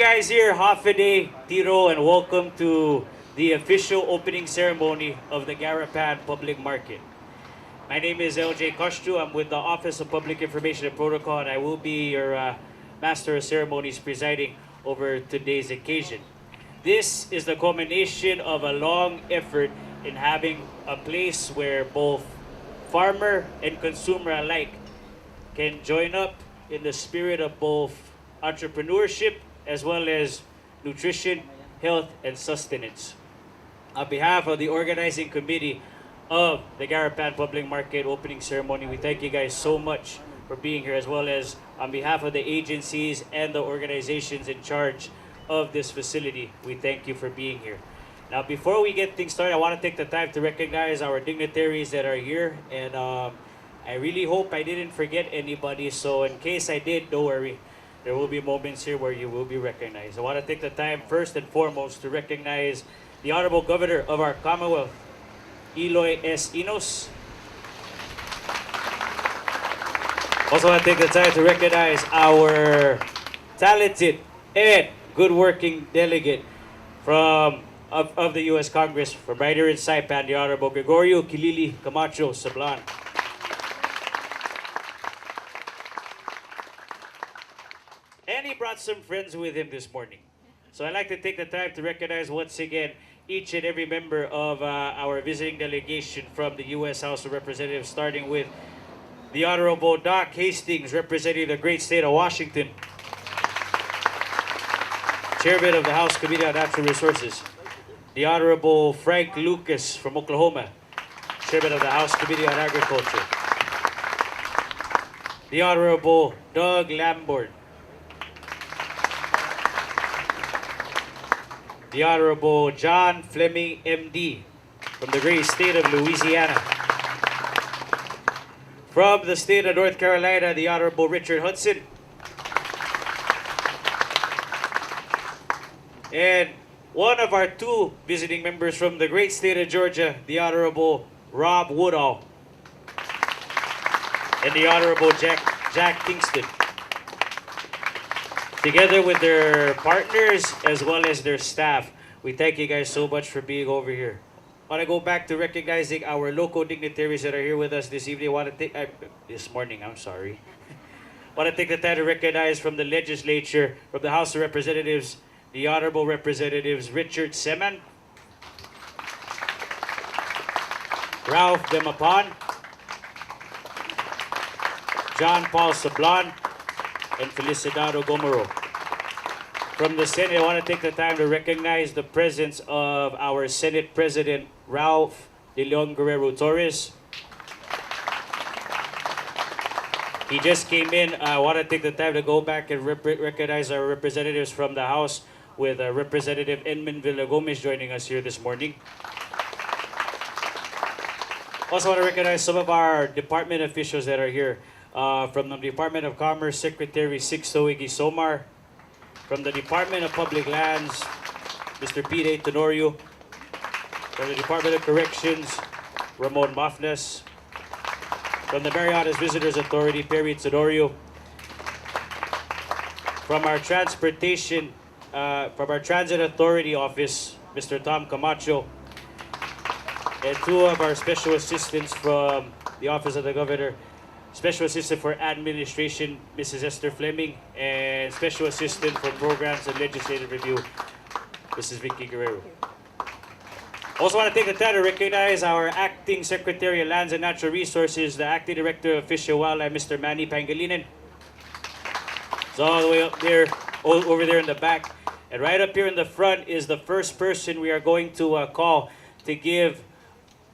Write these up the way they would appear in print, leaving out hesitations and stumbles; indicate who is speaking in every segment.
Speaker 1: guys here, Hafiday, Tiro, and welcome to the official opening ceremony of the Garapan Public Market. My name is LJ Koshtu. I'm with the Office of Public Information and Protocol, and I will be your Master of Ceremonies presiding over today's occasion. This is the culmination of a long effort in having a place where both farmer and consumer alike can join up in the spirit of both entrepreneurship as well as nutrition, health, and sustenance. On behalf of the organizing committee of the Garapan Public Market opening ceremony, we thank you guys so much for being here, as well as on behalf of the agencies and the organizations in charge of this facility, we thank you for being here. Now, before we get things started, I want to take the time to recognize our dignitaries that are here, and I really hope I didn't forget anybody, so in case I did, don't worry. There will be moments here where you will be recognized. I want to take the time first and foremost to recognize the Honorable Governor of our Commonwealth, Eloy S. Inos. Also want to take the time to recognize our talented and good working delegate of the U.S. Congress from right here in Saipan, the Honorable Gregorio Kilili Camacho Sablan. And he brought some friends with him this morning. So I'd like to take the time to recognize once again each and every member of our visiting delegation from the U.S. House of Representatives, starting with the Honorable Doc Hastings, representing the great state of Washington, Chairman of the House Committee on Natural Resources. The Honorable Frank Lucas from Oklahoma, Chairman of the House Committee on Agriculture. The Honorable Doug Lambert. The Honorable John Fleming, MD, from the great state of Louisiana. From the state of North Carolina, the Honorable Richard Hudson. And one of our two visiting members from the great state of Georgia, the Honorable Rob Woodall. And the Honorable Jack Kingston. Together with their partners as well as their staff, we thank you guys so much for being over here. I want to go back to recognizing our local dignitaries that are here with us this evening. This morning, I'm sorry. I want to take the time to recognize from the legislature, from the House of Representatives, the Honorable Representatives Richard Seman, Ralph Demapan, John Paul Sablan, and Felicidado Gomero. From the Senate, I want to take the time to recognize the presence of our Senate President, Ralph De Leon Guerrero Torres. He just came in. I want to take the time to go back and recognize our representatives from the House, with Representative Edmund Villagomez joining us here this morning. Also want to recognize some of our department officials that are here. From the Department of Commerce, Secretary Sixto Igisomar. From the Department of Public Lands, Mr. Pete Tenorio. From the Department of Corrections, Ramon Mafnes. From the Marianas Visitors Authority, Perry Tenorio. From our Transit Authority Office, Mr. Tom Camacho. And two of our special assistants from the Office of the Governor, Special Assistant for Administration, Mrs. Esther Fleming, and Special Assistant for Programs and Legislative Review, Mrs. Vicky Guerrero. Also want to take the time to recognize our Acting Secretary of Lands and Natural Resources, the Acting Director of Fish and Wildlife, Mr. Manny Pangilinan. It's all the way up there, over there in the back. And right up here in the front is the first person we are going to call to give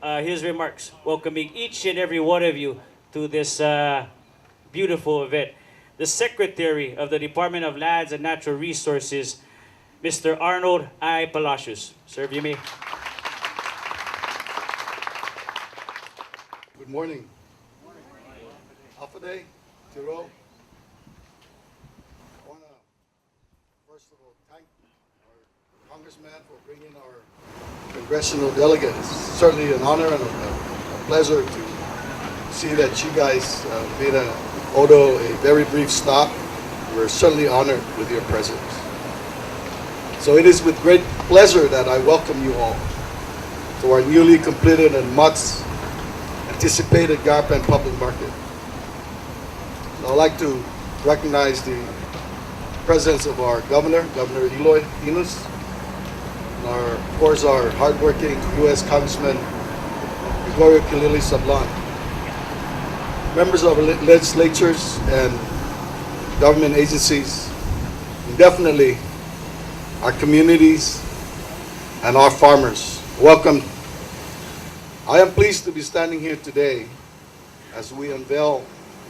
Speaker 1: his remarks, welcoming each and every one of you to this beautiful event. The Secretary of the Department of Lands and Natural Resources, Mr. Arnold I. Palacios. Sir, if you may.
Speaker 2: Good morning. Hafiday, Tiro. I want to first of all thank our congressman for bringing our congressional delegate. It's certainly an honor and a pleasure to see that you guys made Odo a very brief stop. We're certainly honored with your presence. So it is with great pleasure that I welcome you all to our newly completed and much anticipated Garapan Public Market. I'd like to recognize the presence of our Governor Eloy Enos, and of course our hardworking U.S. Congressman Gregorio Kilili Sablan, members of legislatures and government agencies, and definitely our communities and our farmers. Welcome. I am pleased to be standing here today as we unveil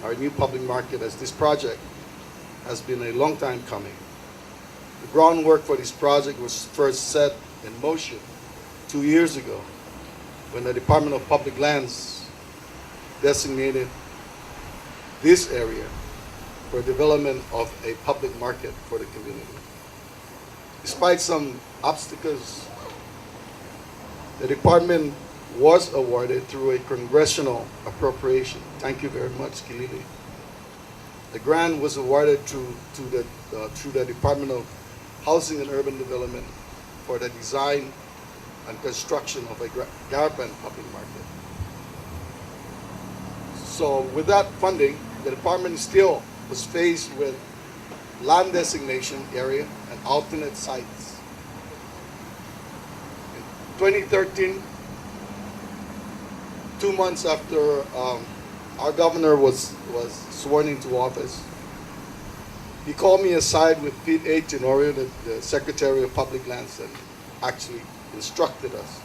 Speaker 2: our new public market, as this project has been a long time coming. The groundwork for this project was first set in motion 2 years ago when the Department of Public Lands designated this area for development of a public market for the community. Despite some obstacles, the department was awarded through a congressional appropriation. Thank you very much, Kilili. The grant was awarded through the Department of Housing and Urban Development for the design and construction of a Garapan public market. So with that funding, the department still was faced with land designation area and alternate sites. In 2013, 2 months after our governor was sworn into office, he called me aside with Pete A. Tenorio, the Secretary of Public Lands, and actually instructed us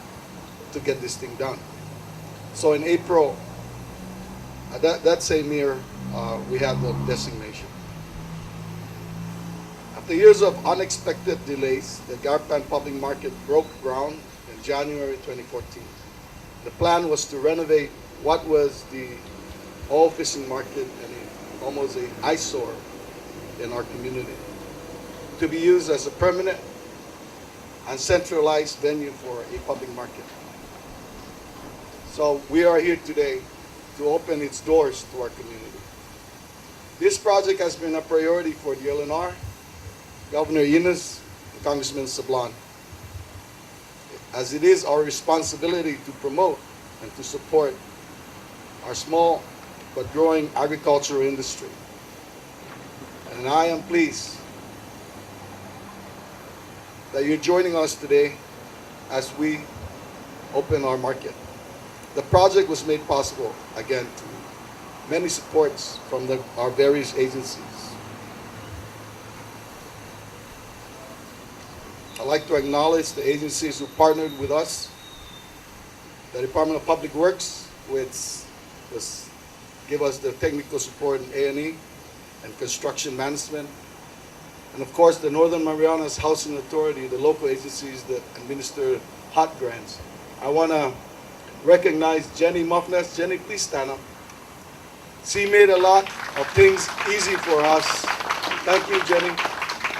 Speaker 2: to get this thing done. So in April, that same year, we had the designation. After years of unexpected delays, the Garapan Public Market broke ground in January 2014. The plan was to renovate what was the all fishing market and almost an eyesore in our community, to be used as a permanent and centralized venue for a public market. So we are here today to open its doors to our community. This project has been a priority for the LNR, Governor Enos, and Congressman Sablan, as it is our responsibility to promote and to support our small but growing agricultural industry. And I am pleased that you're joining us today as we open our market. The project was made possible, again, through many supports from our various agencies. I'd like to acknowledge the agencies who partnered with us. The Department of Public Works, which give us the technical support in A&E and construction management. And of course, the Northern Marianas Housing Authority, the local agencies that administer HOT grants. I want to recognize Jenny Muffness. Jenny, please stand up. She made a lot of things easy for us. Thank you, Jenny.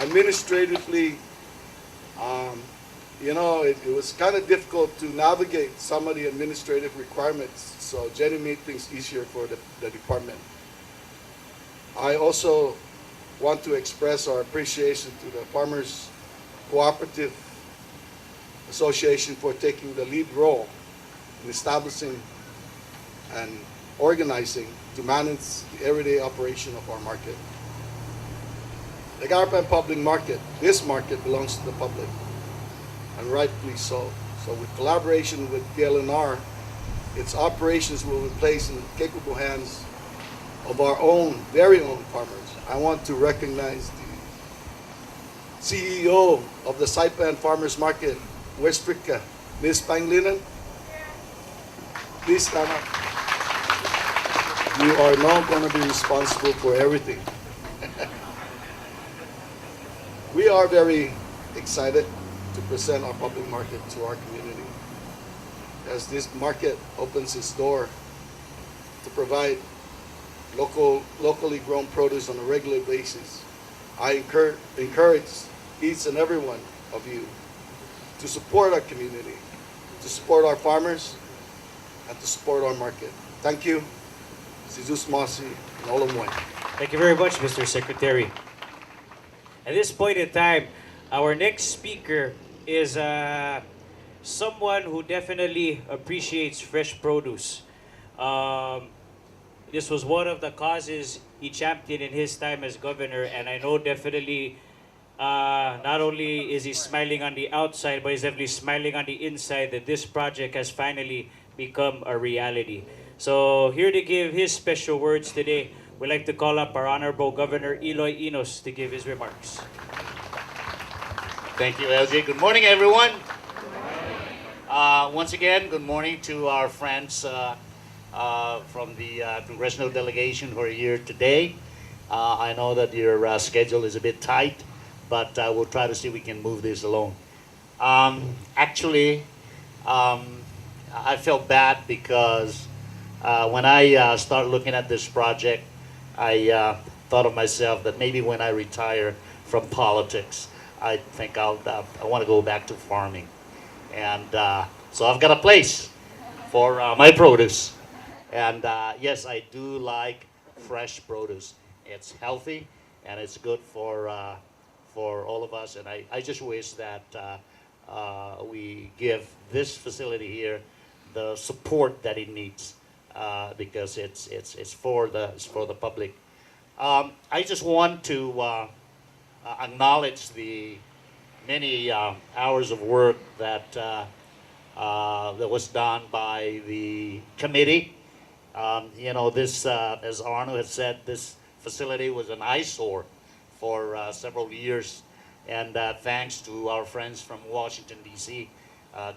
Speaker 2: Administratively, it was kind of difficult to navigate some of the administrative requirements, so Jenny made things easier for the department. I also want to express our appreciation to the Farmers Cooperative Association for taking the lead role in establishing and organizing to manage the everyday operation of our market. The Garapan Public Market, this market belongs to the public, and rightfully so. So with collaboration with DLNR, its operations will be placed in the capable hands of our own, very own farmers. I want to recognize the CEO of the Saipan Farmers Market, West Africa, Ms. Panglinan. Please stand up. You are now going to be responsible for everything. We are very excited to present our public market to our community. As this market opens its door to provide locally grown produce on a regular basis, I encourage each and every one of you to support our community, to support our farmers, and to support our market. Thank you. Jesus Masi, Nolomoy.
Speaker 1: Thank you very much, Mr. Secretary. At this point in time, Our next speaker is someone who definitely appreciates fresh produce. Um, this was one of the causes he championed in his time as governor, and I know definitely not only is he smiling on the outside, but he's definitely smiling on the inside that this project has finally become a reality. So here to give his special words today, we'd like to call up our Honorable Governor Eloy Enos to give his remarks.
Speaker 3: Thank you, LJ. Good morning, everyone. Once again, good morning to our friends from the congressional delegation who are here today. I know that your schedule is a bit tight, but we'll try to see if we can move this along. Actually, I felt bad because when I start looking at this project, I thought of myself that maybe when I retire from politics, I think I want to go back to farming. And so I've got a place for my produce. And yes, I do like fresh produce. It's healthy and it's good for all of us. And I just wish that we give this facility here the support that it needs because it's for the public. I just want to acknowledge the many hours of work that that was done by the committee. This, as Arno had said, this facility was an eyesore for several years, and thanks to our friends from Washington, D.C.,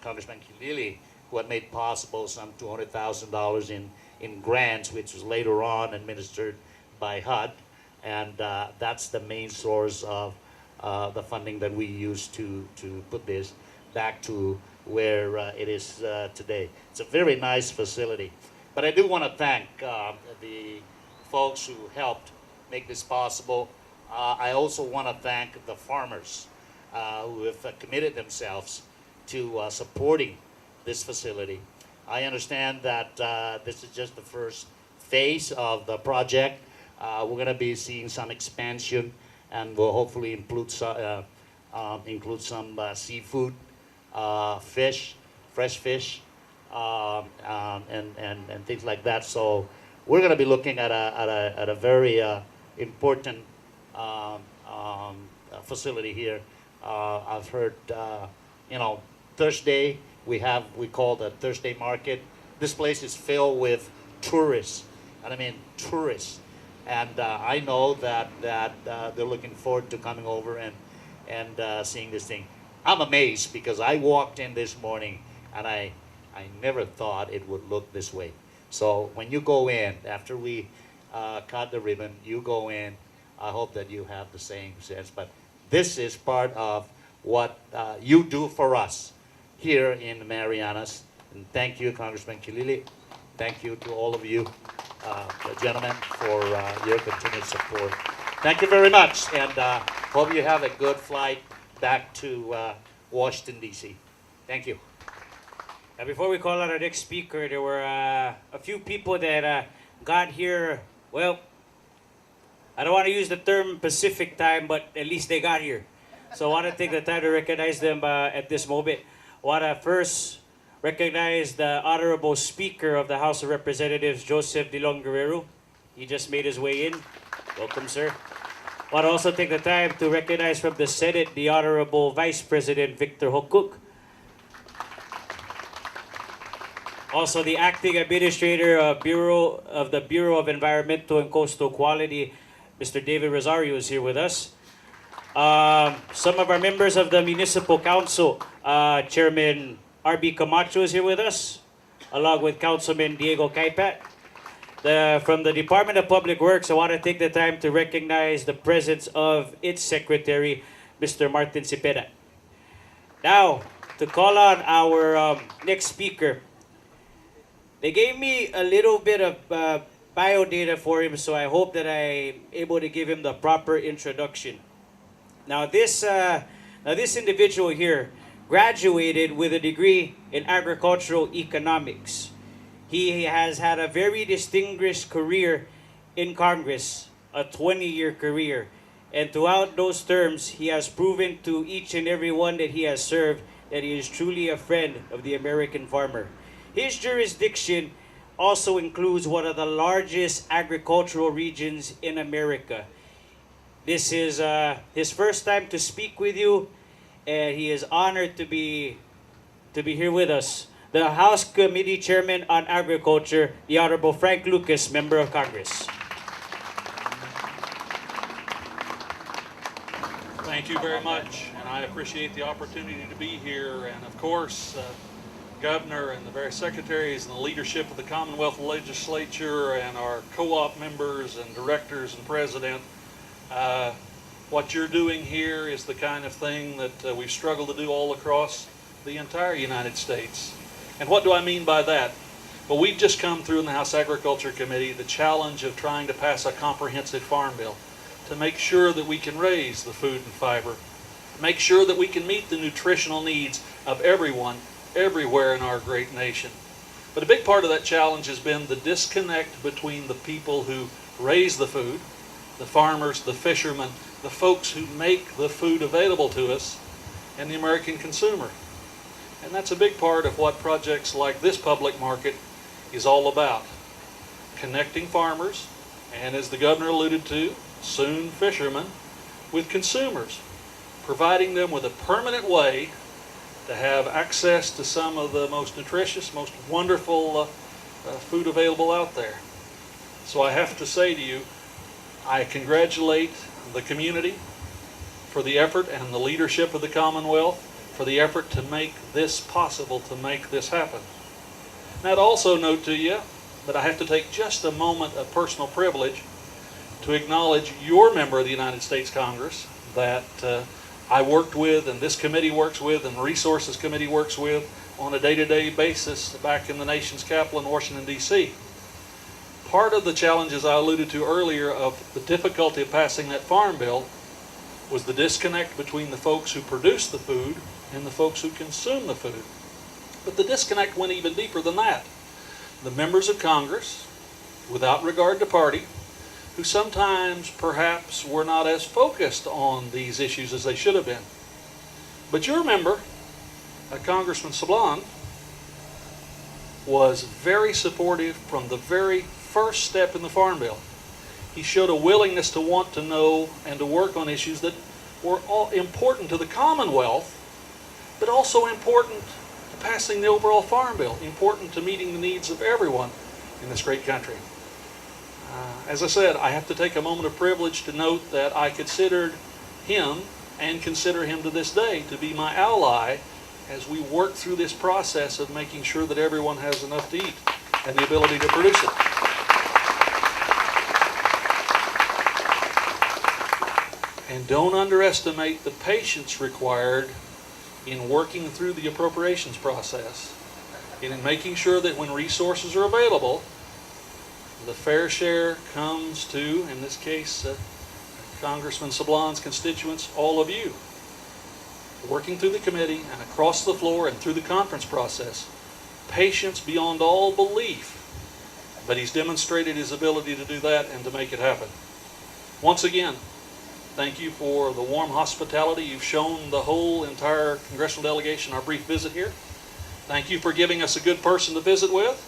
Speaker 3: Congressman Kilili, who had made possible some $200,000 in grants, which was later on administered by HUD. And that's the main source of the funding that we use to put this back to where it is today. It's a very nice facility. But I do want to thank the folks who helped make this possible. I also want to thank the farmers who have committed themselves to supporting this facility. I understand that this is just the first phase of the project. We're going to be seeing some expansion, and we'll hopefully include some seafood, fish, fresh fish, and things like that. So we're going to be looking at a very important facility here. I've heard, Thursday we call the Thursday market. This place is filled with tourists, and I mean tourists. And I know that they're looking forward to coming over and seeing this thing. I'm amazed because I walked in this morning and I never thought it would look this way. So when you go in, after we cut the ribbon, you go in, I hope that you have the same sense. But this is part of what you do for us here in the Marianas. And thank you, Congressman Kilili. Thank you to all of you. Gentlemen, for your continued support. Thank you very much, and hope you have a good flight back to Washington, D.C. Thank you.
Speaker 1: Now, before we call out our next speaker, there were a few people that got here, well, I don't want to use the term Pacific time, but at least they got here. So I want to take the time to recognize them at this moment. I want to first recognize the Honorable Speaker of the House of Representatives, Joseph Dilong Guerrero. He just made his way in. Welcome, sir. I want to also take the time to recognize from the Senate the Honorable Vice President Victor Hokuk. Also, the Acting Administrator of the Bureau of Environmental and Coastal Quality, Mr. David Rosario, is here with us. Some of our members of the Municipal Council, Chairman R.B. Camacho is here with us, along with Councilman Diego Caipat. From the Department of Public Works, I want to take the time to recognize the presence of its Secretary, Mr. Martin Cepeda. Now, to call on our next speaker, they gave me a little bit of bio data for him, so I hope that I'm able to give him the proper introduction. Now, this individual here graduated with a degree in agricultural economics. He has had a very distinguished career in Congress, a 20-year career. And throughout those terms, he has proven to each and every one that he has served that he is truly a friend of the American farmer. His jurisdiction also includes one of the largest agricultural regions in America. This is his first time to speak with you, and he is honored to be here with us. The House Committee Chairman on Agriculture, the Honorable Frank Lucas, Member of Congress.
Speaker 4: Thank you very much, and I appreciate the opportunity to be here. And of course, Governor and the various secretaries and the leadership of the Commonwealth Legislature and our co-op members and directors and president. What you're doing here is the kind of thing that we've struggled to do all across the entire United States. And what do I mean by that? Well, we've just come through in the House Agriculture Committee the challenge of trying to pass a comprehensive farm bill to make sure that we can raise the food and fiber, make sure that we can meet the nutritional needs of everyone, everywhere in our great nation. But a big part of that challenge has been the disconnect between the people who raise the food, the farmers, the fishermen, the folks who make the food available to us, and the American consumer. And that's a big part of what projects like this public market is all about. Connecting farmers, and as the governor alluded to, soon fishermen, with consumers, providing them with a permanent way to have access to some of the most nutritious, most wonderful food available out there. So I have to say to you, I congratulate the community for the effort and the leadership of the Commonwealth for the effort to make this possible, to make this happen. And I'd also note to you that I have to take just a moment of personal privilege to acknowledge your member of the United States Congress that I worked with, and this committee works with, and the Resources Committee works with on a day-to-day basis back in the nation's capital in Washington, D.C. Part of the challenges I alluded to earlier of the difficulty of passing that farm bill was the disconnect between the folks who produce the food and the folks who consume the food. But the disconnect went even deeper than that. The members of Congress, without regard to party, who sometimes perhaps were not as focused on these issues as they should have been. But your member, Congressman Saipan, was very supportive from the very first step in the Farm Bill. He showed a willingness to want to know and to work on issues that were all important to the Commonwealth, but also important to passing the overall Farm Bill, important to meeting the needs of everyone in this great country. As I said, I have to take a moment of privilege to note that I considered him, and consider him to this day, to be my ally as we work through this process of making sure that everyone has enough to eat and the ability to produce it. And don't underestimate the patience required in working through the appropriations process, and in making sure that when resources are available, the fair share comes to, in this case, Congressman Saipan's constituents, all of you. Working through the committee and across the floor and through the conference process, patience beyond all belief, but he's demonstrated his ability to do that and to make it happen. Once again, thank you for the warm hospitality you've shown the whole entire congressional delegation our brief visit here. Thank you for giving us a good person to visit with.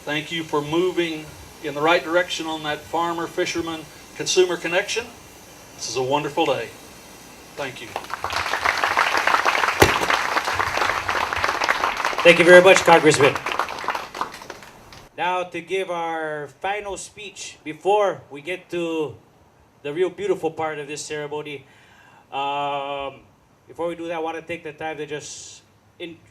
Speaker 4: Thank you for moving in the right direction on that farmer-fisherman consumer connection. This is a wonderful day. Thank you.
Speaker 1: Thank you very much, Congressman. Now to give our final speech before we get to the real beautiful part of this ceremony. Before we do that, I want to take the time to just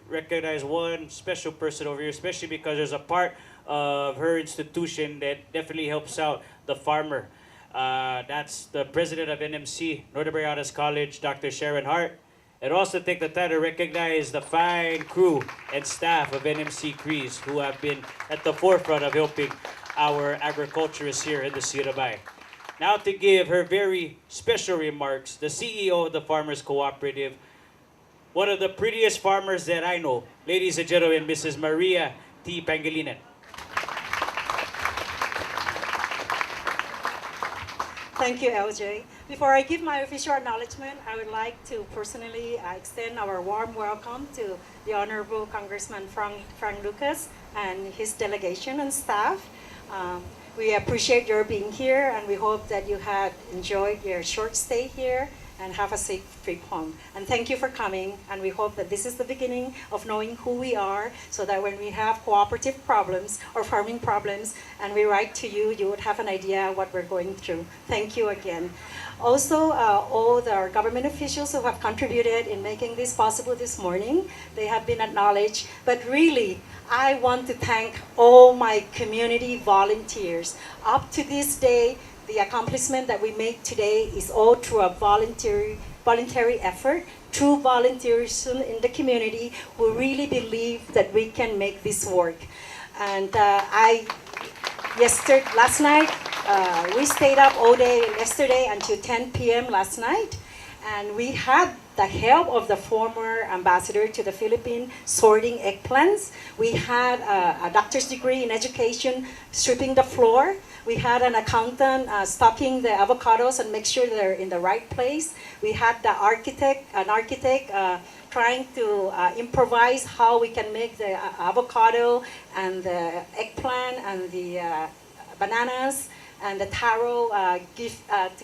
Speaker 1: recognize one special person over here, especially because there's a part of her institution that definitely helps out the farmer. That's the president of NMC, Northern Marianas College, Dr. Sharon Hart. And also take the time to recognize the fine crew and staff of NMC CREES who have been at the forefront of helping our agriculturists here in the CREES. Now to give her very special remarks, the CEO of the Farmers Cooperative, one of the prettiest farmers that I know, ladies and gentlemen, Mrs. Maria T. Pangilinan.
Speaker 5: Thank you, LJ. Before I give my official acknowledgement, I would like to personally extend our warm welcome to the Honorable Congressman Frank Lucas and his delegation and staff. We appreciate your being here, and we hope that you had enjoyed your short stay here and have a safe trip home. And thank you for coming, and we hope that this is the beginning of knowing who we are, so that when we have cooperative problems or farming problems and we write to you, you would have an idea what we're going through. Thank you again. Also, all our government officials who have contributed in making this possible this morning, they have been acknowledged. But really, I want to thank all my community volunteers. Up to this day, the accomplishment that we make today is all through a voluntary effort, true volunteers in the community who really believe that we can make this work. And last night, we stayed up all day yesterday until 10 p.m. last night, and we had the help of the former ambassador to the Philippines sorting eggplants. We had a doctor's degree in education sweeping the floor. We had an accountant stocking the avocados and make sure they're in the right place. We had an architect trying to improvise how we can make the avocado and the eggplant and the bananas and the taro to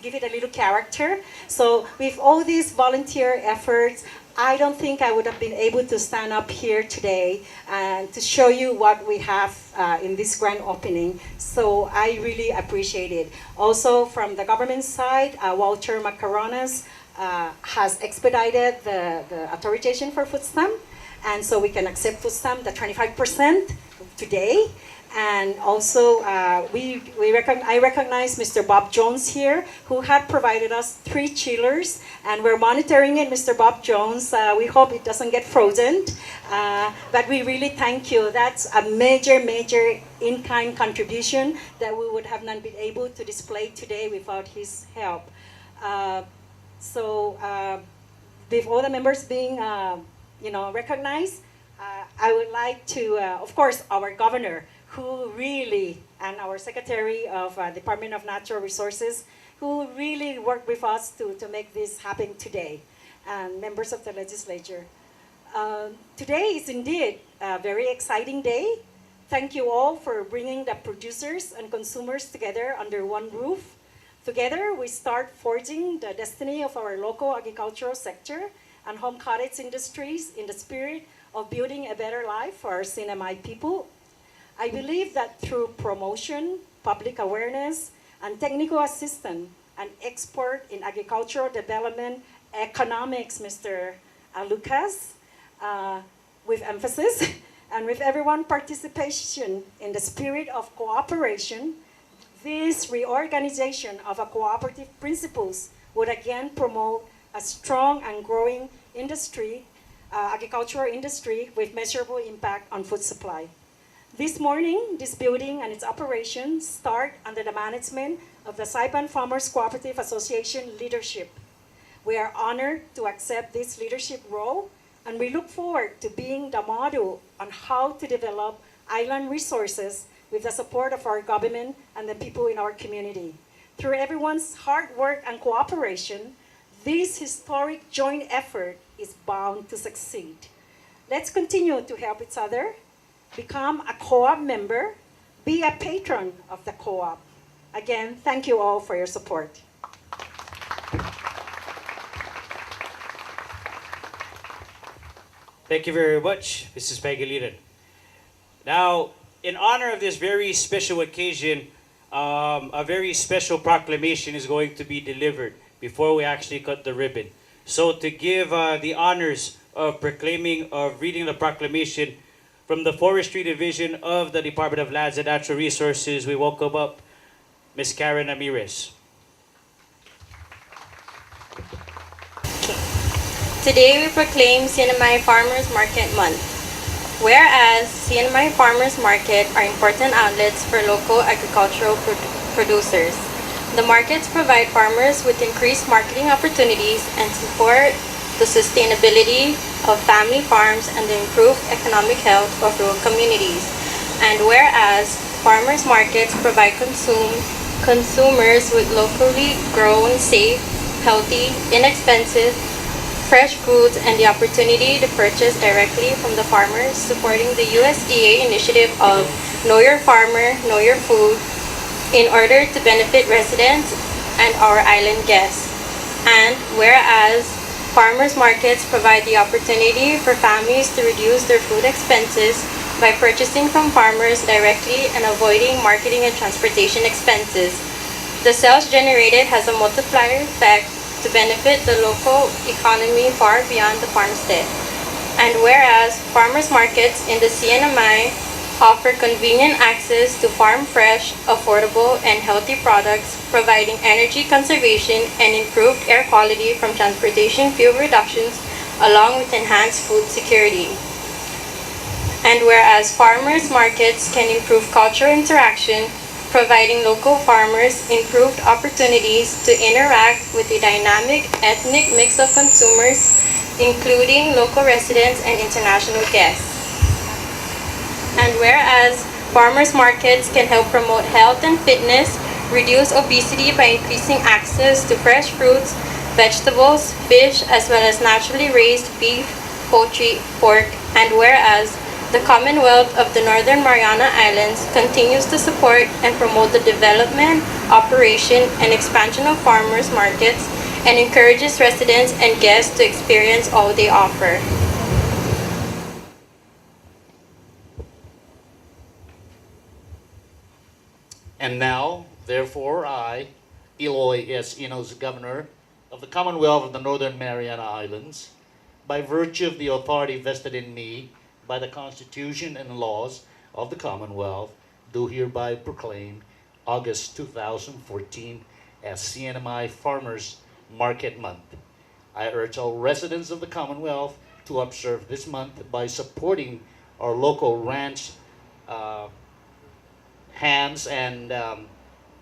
Speaker 5: give it a little character. So with all these volunteer efforts, I don't think I would have been able to stand up here today and to show you what we have in this grand opening. So I really appreciate it. Also from the government side, Walter Macaronas has expedited the authorization for food stamp. And so we can accept food stamp, the 25% today. And also, I recognize Mr. Bob Jones here, who had provided us 3 chillers, and we're monitoring it, Mr. Bob Jones. We hope it doesn't get frozen, but we really thank you. That's a major in-kind contribution that we would have not been able to display today without his help. With all the members being, recognized, I would like to, of course, our governor, who really, and our Secretary of Department of Natural Resources, who really worked with us to make this happen today, and members of the legislature. Today is indeed a very exciting day. Thank you all for bringing the producers and consumers together under one roof. Together, we start forging the destiny of our local agricultural sector and home cottage industries in the spirit of building a better life for our CNMI people. I believe that through promotion, public awareness, and technical assistance and export in agricultural development, economics, Mr. Lucas, with emphasis, and with everyone participation in the spirit of cooperation, this reorganization of a cooperative principles would again promote a strong and growing industry, agricultural industry with measurable impact on food supply. This morning, this building and its operations start under the management of the Saipan Farmers Cooperative Association leadership. We are honored to accept this leadership role, and we look forward to being the model on how to develop island resources with the support of our government and the people in our community. Through everyone's hard work and cooperation, this historic joint effort is bound to succeed. Let's continue to help each other, become a co-op member, be a patron of the co-op. Again, thank you all for your support.
Speaker 1: Thank you very much, Mrs. Pagiliran. Now, in honor of this very special occasion, a very special proclamation is going to be delivered before we actually cut the ribbon. So to give the honors of reading the proclamation from the Forestry Division of the Department of Lands and Natural Resources, we welcome up Ms. Karen Ramirez.
Speaker 6: Today we proclaim CNMI Farmers Market Month. Whereas CNMI Farmers Market are important outlets for local agricultural producers. The markets provide farmers with increased marketing opportunities and support the sustainability of family farms and the improved economic health of rural communities. And whereas farmers markets provide consumers with locally grown, safe, healthy, inexpensive, fresh foods and the opportunity to purchase directly from the farmers, supporting the USDA initiative of Know Your Farmer, Know Your Food, in order to benefit residents and our island guests. And whereas farmers markets provide the opportunity for families to reduce their food expenses by purchasing from farmers directly and avoiding marketing and transportation expenses. The sales generated has a multiplier effect to benefit the local economy far beyond the farmstead. And whereas farmers markets in the CNMI offer convenient access to farm fresh, affordable, and healthy products, providing energy conservation and improved air quality from transportation fuel reductions, along with enhanced food security. And whereas farmers markets can improve cultural interaction, providing local farmers improved opportunities to interact with a dynamic ethnic mix of consumers, including local residents and international guests. And whereas farmers markets can help promote health and fitness, reduce obesity by increasing access to fresh fruits, vegetables, fish, as well as naturally raised beef, poultry, pork, and whereas the Commonwealth of the Northern Mariana Islands continues to support and promote the development, operation, and expansion of farmers markets and encourages residents and guests to experience all they offer.
Speaker 3: And now, therefore, I, Eloy S. Enos, Governor of the Commonwealth of the Northern Mariana Islands, by virtue of the authority vested in me by the Constitution and laws of the Commonwealth, do hereby proclaim August 2014 as CNMI Farmers Market Month. I urge all residents of the Commonwealth to observe this month by supporting our local ranch hands and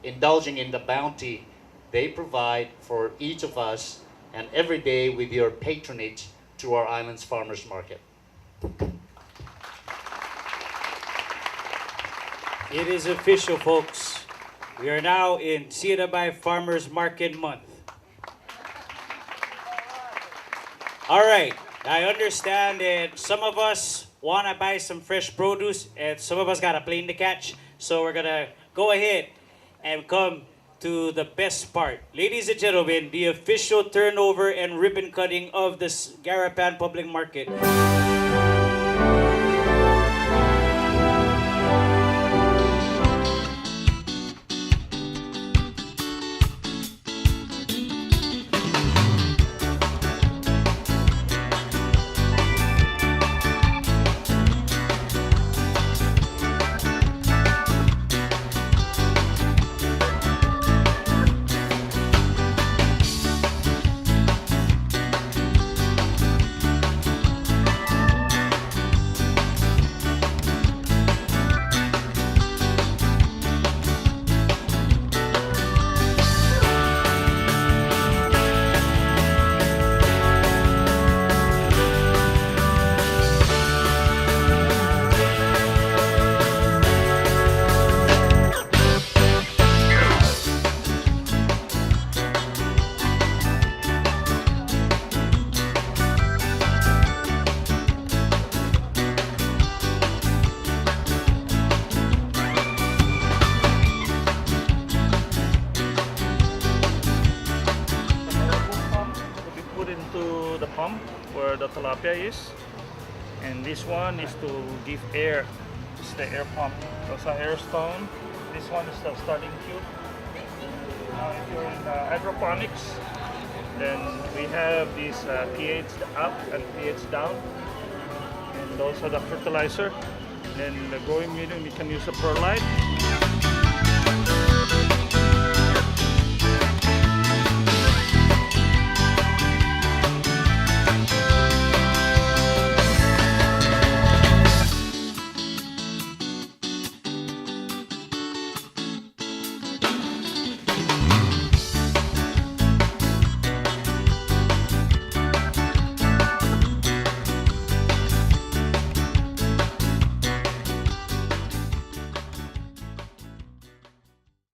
Speaker 3: indulging in the bounty they provide for each of us and every day with your patronage to our island's farmers market.
Speaker 1: It is official, folks. We are now in CNMI Farmers Market Month. All right, I understand that some of us want to buy some fresh produce and some of us got a plane to catch. So we're going to go ahead and come to the best part. Ladies and gentlemen, the official turnover and ribbon cutting of the Garapan Public Market.
Speaker 7: The pump where the tilapia is, and this one is to give air. It's the air pump. That's a air stone. This one is the starting tube. Now if you're in hydroponics, then we have this pH up and pH down, and also the fertilizer. Then the growing medium, you can use a perlite.